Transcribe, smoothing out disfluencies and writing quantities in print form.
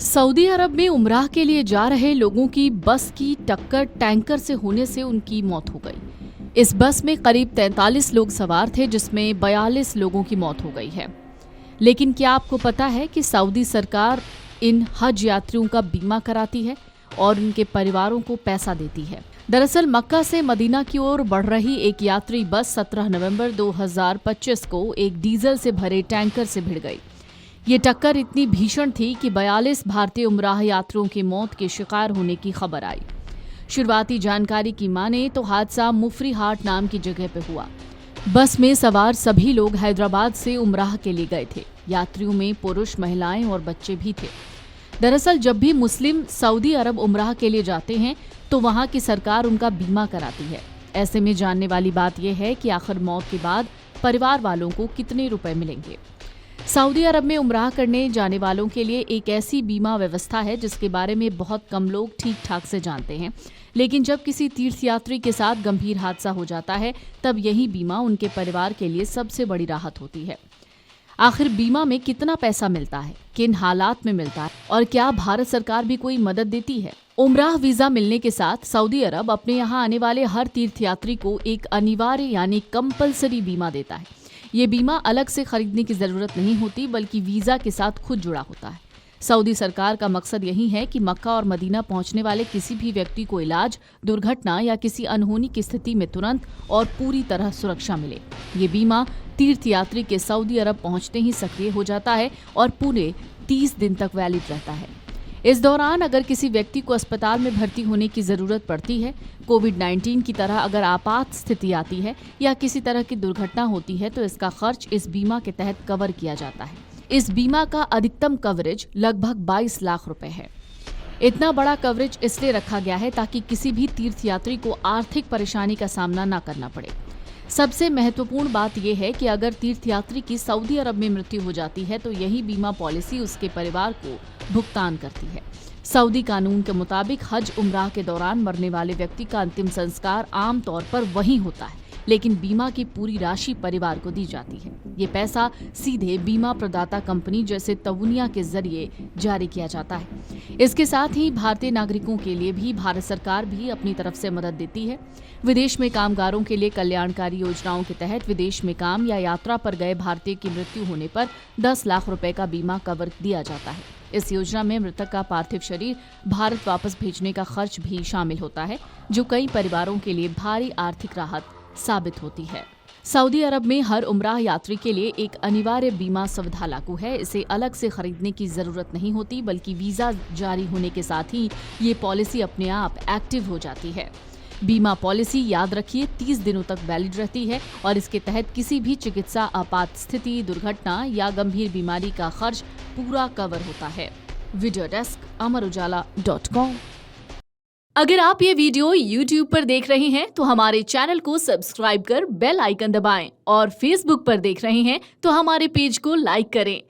Saudi अरब में उमराह के लिए जा रहे लोगों की बस की टक्कर टैंकर से होने से उनकी मौत हो गई। इस बस में करीब 43 लोग सवार थे, जिसमें 42 लोगों की मौत हो गई है। लेकिन क्या आपको पता है कि सऊदी सरकार इन हज यात्रियों का बीमा कराती है और उनके परिवारों को पैसा देती है। दरअसल मक्का से मदीना की ओर बढ़ रही एक यात्री बस 17 नवंबर 2025 को एक डीजल से भरे टैंकर से भिड़ गई। ये टक्कर इतनी भीषण थी कि 42 भारतीय उमराह यात्रियों की मौत के शिकार होने की खबर आई। शुरुआती जानकारी की माने तो हादसा मुफरी हाट नाम की जगह पर हुआ। बस में सवार सभी लोग हैदराबाद से उमराह के लिए गए थे। यात्रियों में पुरुष, महिलाएं और बच्चे भी थे। दरअसल जब भी मुस्लिम सऊदी अरब उमराह के लिए जाते हैं तो वहां की सरकार उनका बीमा कराती है। ऐसे में जानने वाली बात यह है कि आखिर मौत के बाद परिवार वालों को कितने रुपए मिलेंगे। सऊदी अरब में उमराह करने जाने वालों के लिए एक ऐसी बीमा व्यवस्था है जिसके बारे में बहुत कम लोग ठीक ठाक से जानते हैं। लेकिन जब किसी तीर्थयात्री के साथ गंभीर हादसा हो जाता है तब यही बीमा उनके परिवार के लिए सबसे बड़ी राहत होती है। आखिर बीमा में कितना पैसा मिलता है, किन हालात में मिलता है और क्या भारत सरकार भी कोई मदद देती है? उमराह वीजा मिलने के साथ सऊदी अरब अपने यहाँ आने वाले हर तीर्थयात्री को एक अनिवार्य यानी कंपलसरी बीमा देता है। ये बीमा अलग से खरीदने की जरूरत नहीं होती, बल्कि वीजा के साथ खुद जुड़ा होता है। सऊदी सरकार का मकसद यही है कि मक्का और मदीना पहुंचने वाले किसी भी व्यक्ति को इलाज, दुर्घटना या किसी अनहोनी की स्थिति में तुरंत और पूरी तरह सुरक्षा मिले। ये बीमा तीर्थयात्री के सऊदी अरब पहुंचते ही सक्रिय हो जाता है और पूरे 30 दिन तक वैलिड रहता है। इस दौरान अगर किसी व्यक्ति को अस्पताल में भर्ती होने की जरूरत पड़ती है, कोविड-19 की तरह अगर आपात स्थिति आती है या किसी तरह की दुर्घटना होती है तो इसका खर्च इस बीमा के तहत कवर किया जाता है। इस बीमा का अधिकतम कवरेज लगभग 22 लाख रुपए है। इतना बड़ा कवरेज इसलिए रखा गया है ताकि किसी भी तीर्थयात्री को आर्थिक परेशानी का सामना न करना पड़े। सबसे महत्वपूर्ण बात यह है कि अगर तीर्थयात्री की सऊदी अरब में मृत्यु हो जाती है तो यही बीमा पॉलिसी उसके परिवार को भुगतान करती है। सऊदी कानून के मुताबिक हज उमराह के दौरान मरने वाले व्यक्ति का अंतिम संस्कार आमतौर पर वहीं होता है, लेकिन बीमा की पूरी राशि परिवार को दी जाती है। ये पैसा सीधे बीमा प्रदाता कंपनी जैसे तवुनिया के जरिए जारी किया जाता है। इसके साथ ही भारतीय नागरिकों के लिए भी भारत सरकार भी अपनी तरफ से मदद देती है। विदेश में कामगारों के लिए कल्याणकारी योजनाओं के तहत विदेश में काम या यात्रा पर गए भारतीय की मृत्यु होने पर 10 लाख रुपए का बीमा कवर दिया जाता है। इस योजना में मृतक का पार्थिव शरीर भारत वापस भेजने का खर्च भी शामिल होता है, जो कई परिवारों के लिए भारी आर्थिक राहत साबित होती है। सऊदी अरब में हर उमराह यात्री के लिए एक अनिवार्य बीमा सुविधा लागू है। इसे अलग से खरीदने की जरूरत नहीं होती, बल्कि वीजा जारी होने के साथ ही ये पॉलिसी अपने आप एक्टिव हो जाती है। बीमा पॉलिसी, याद रखिए, 30 दिनों तक वैलिड रहती है और इसके तहत किसी भी चिकित्सा आपात स्थिति, दुर्घटना या गंभीर बीमारी का खर्च पूरा कवर होता है। Video desk amarujala.com। अगर आप ये वीडियो YouTube पर देख रहे हैं तो हमारे चैनल को सब्सक्राइब कर बेल आइकन दबाएं और Facebook पर देख रहे हैं तो हमारे पेज को लाइक करें।